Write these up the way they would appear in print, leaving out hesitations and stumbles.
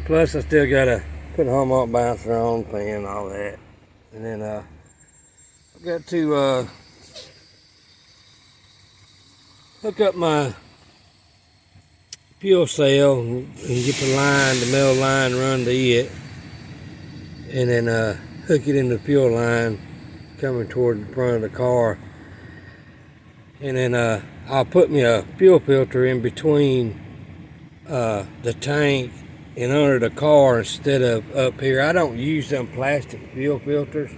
plus I still gotta put a harmonic bouncer on, fan, and all that. And then I got to hook up my fuel cell and get the metal line run to it, and then hook it in the fuel line coming toward the front of the car. And then I'll put me a fuel filter in between the tank and under the car instead of up here. I don't use them plastic fuel filters.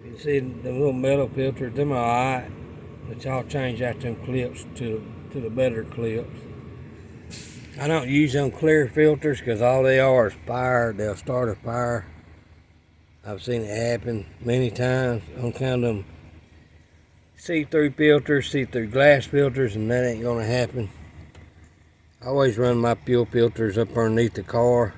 You see the little metal filters, them are alright, but y'all change out them clips to the better clips. I don't use them clear filters because all they are is fire. They'll start a fire. I've seen it happen many times on kind of them see-through filters, see-through glass filters, and that ain't gonna happen. I always run my fuel filters up underneath the car.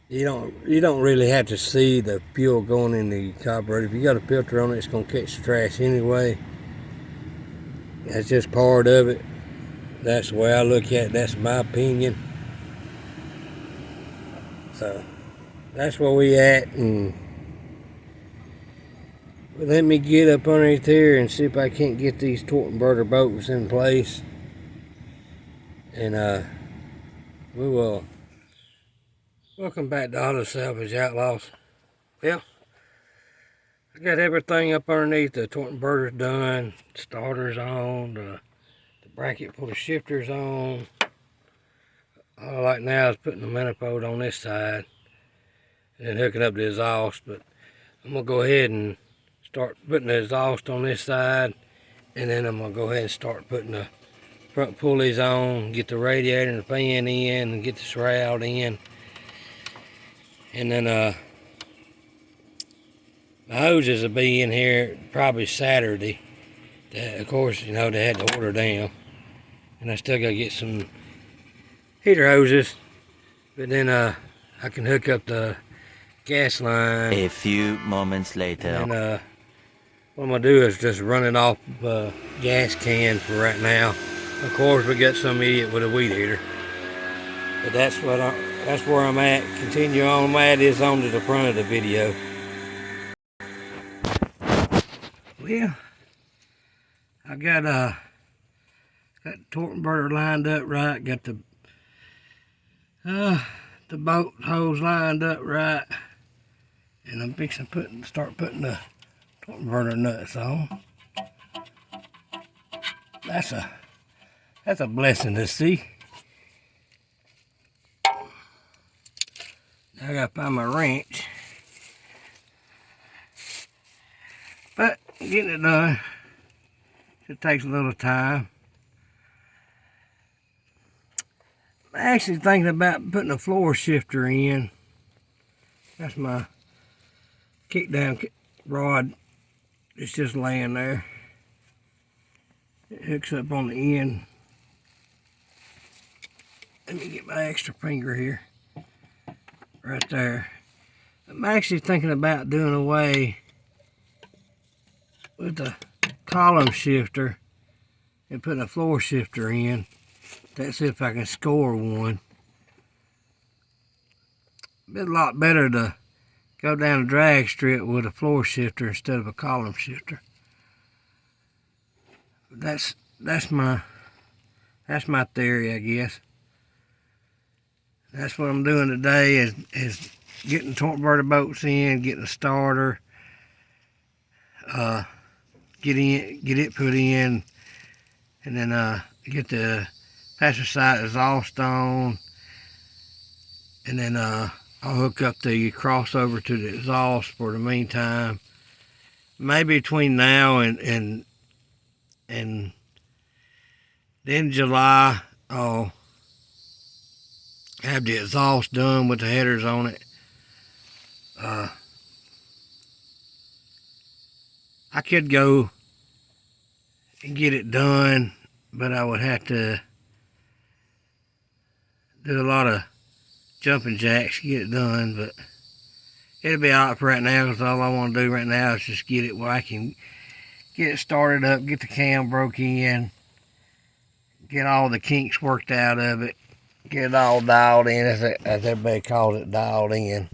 You don't really have to see the fuel going in the carburetor. If you got a filter on it, it's gonna catch the trash anyway. That's just part of it. That's the way I look at it. That's my opinion. So that's where we at, and let me get up underneath here and see if I can't get these thunderbird bolts in place. And we will. Welcome back to Auto Salvage Outlaws. Well, I got everything up underneath. The thunderbird done, starter's on, the bracket for the shifter's on. All I like now is putting the manifold on this side and then hooking up the exhaust. But I'm gonna go ahead and start putting the exhaust on this side, and then I'm gonna go ahead and start putting the front pulleys on, get the radiator and the fan in, and get the shroud in. And then the hoses will be in here probably Saturday. Of course, you know, they had to order them. And I still gotta get some heater hoses. But then I can hook up the gas line. A few moments later. And what I'm gonna do is just run it off a gas can for right now. Of course, we got some idiot with a weed eater. But that's where I'm at. Continue on. My ad is on to the front of the video. Well, I got thunderbird lined up right. Got the bolt hose lined up right, and I'm fixing to start putting the thunderbird nuts on. That's a blessing to see. Now I gotta find my wrench, but getting it done. It takes a little time. I'm actually thinking about putting a floor shifter in. That's my kick down rod. It's just laying there. It hooks up on the end. Let me get my extra finger here. Right there. I'm actually thinking about doing away with the column shifter and putting a floor shifter in. Let's see if I can score one. It'd be a lot better to go down a drag strip with a floor shifter instead of a column shifter. That's my theory, I guess. That's what I'm doing today is getting thunderbird bolts in, getting a starter, get it put in, and then get the passenger side exhaust on, and then I'll hook up the crossover to the exhaust for the meantime. Maybe between now and then July, I'll have the exhaust done with the headers on it. I could go and get it done, but I would have to do a lot of jumping jacks to get it done, but it'll be alright for right now, because all I want to do right now is just get it where I can get it started up, get the cam broke in, get all the kinks worked out of it, get it all dialed in, as everybody calls it, dialed in.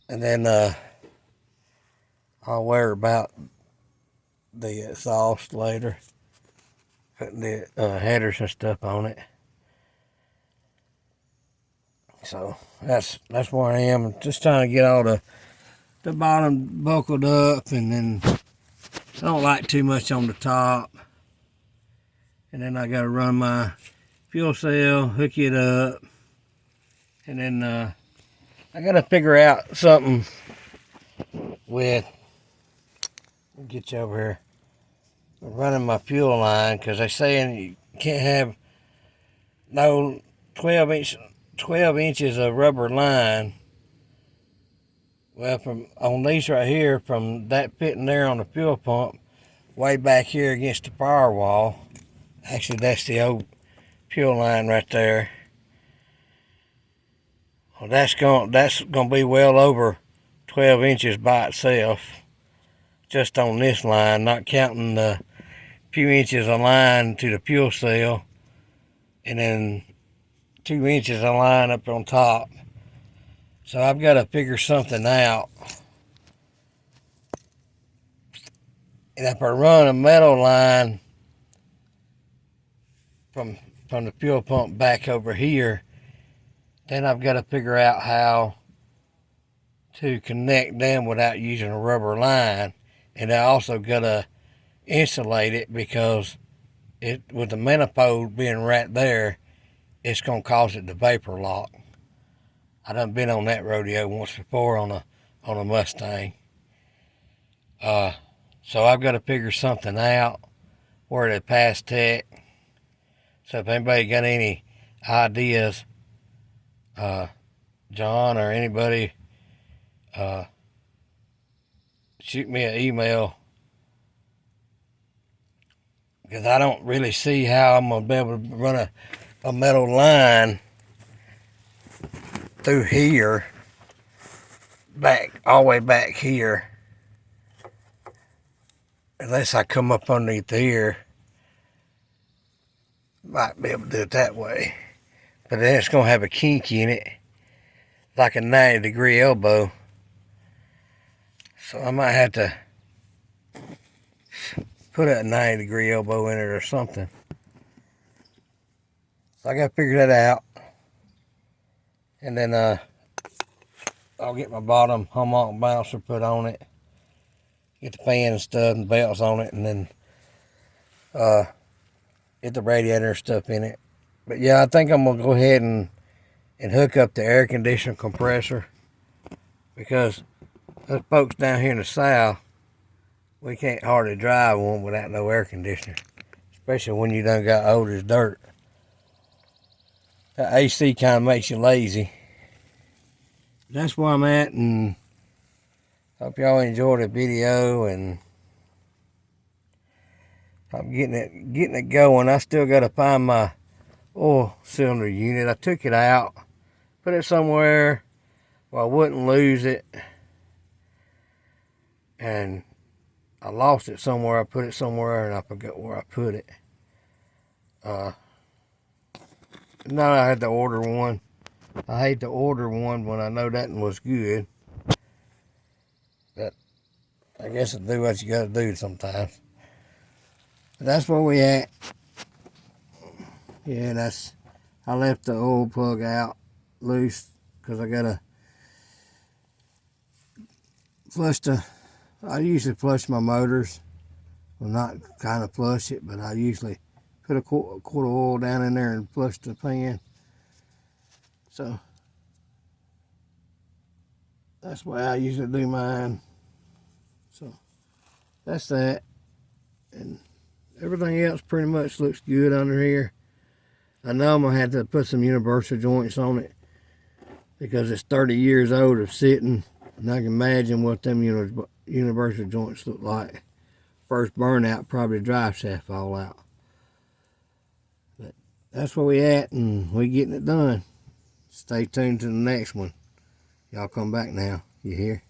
And then I'll worry about the exhaust later, putting the headers and stuff on it. So that's where I am. I'm just trying to get all the bottom buckled up, and then I don't like too much on the top. And then I got to run my fuel cell, hook it up, and then I got to figure out something with, get you over here, running my fuel line, because they're saying you can't have no 12 inches of rubber line. Well, from on these right here, from that fitting there on the fuel pump, way back here against the firewall. Actually, that's the old fuel line right there. Well, that's gonna be well over 12 inches by itself, just on this line, not counting the few inches of line to the fuel cell, and then 2 inches of line up on top. So I've got to figure something out. And if I run a metal line from the fuel pump back over here, then I've got to figure out how to connect them without using a rubber line. And I also got to insulate it, because with the manifold being right there, it's going to cause it to vapor lock. I done been on that rodeo once before on a Mustang. So I've got to figure something out where they pass tech. So if anybody got any ideas, John or anybody, shoot me an email, because I don't really see how I'm going to be able to run a metal line through here, all the way back here, unless I come up underneath here. Might be able to do it that way, but then it's going to have a kink in it, like a 90-degree elbow. So I might have to put a 90-degree elbow in it or something. So I got to figure that out. And then I'll get my bottom hummock bouncer put on it, get the fan and stuff and belts on it, and then get the radiator and stuff in it. But yeah, I think I'm gonna go ahead and hook up the air conditioner compressor, because us folks down here in the south, we can't hardly drive one without no air conditioner, especially when you done got old as dirt. That AC kind of makes you lazy. That's where I'm at, and hope y'all enjoyed the video, and I'm getting it going. I still got to find my oil cylinder unit. I took it out, put it somewhere where I wouldn't lose it, and I lost it somewhere. I put it somewhere and I forgot where I put it. Now I had to order one. I hate to order one when I know that one was good, but I guess I do what you gotta do sometimes. But that's where we at. Yeah, I left the oil plug out loose, because I gotta flush I usually flush my motors. Well, not kind of flush it, but I usually put a quart of oil down in there and flush the pan. So that's the way I usually do mine. So that's that. And everything else pretty much looks good under here. I know I'm going to have to put some universal joints on it, because it's 30 years old of sitting, and I can imagine what them universal joints look like. First burnout, probably drive shaft fall out. But that's where we at, and we getting it done. Stay tuned to the next one. Y'all come back now. You hear?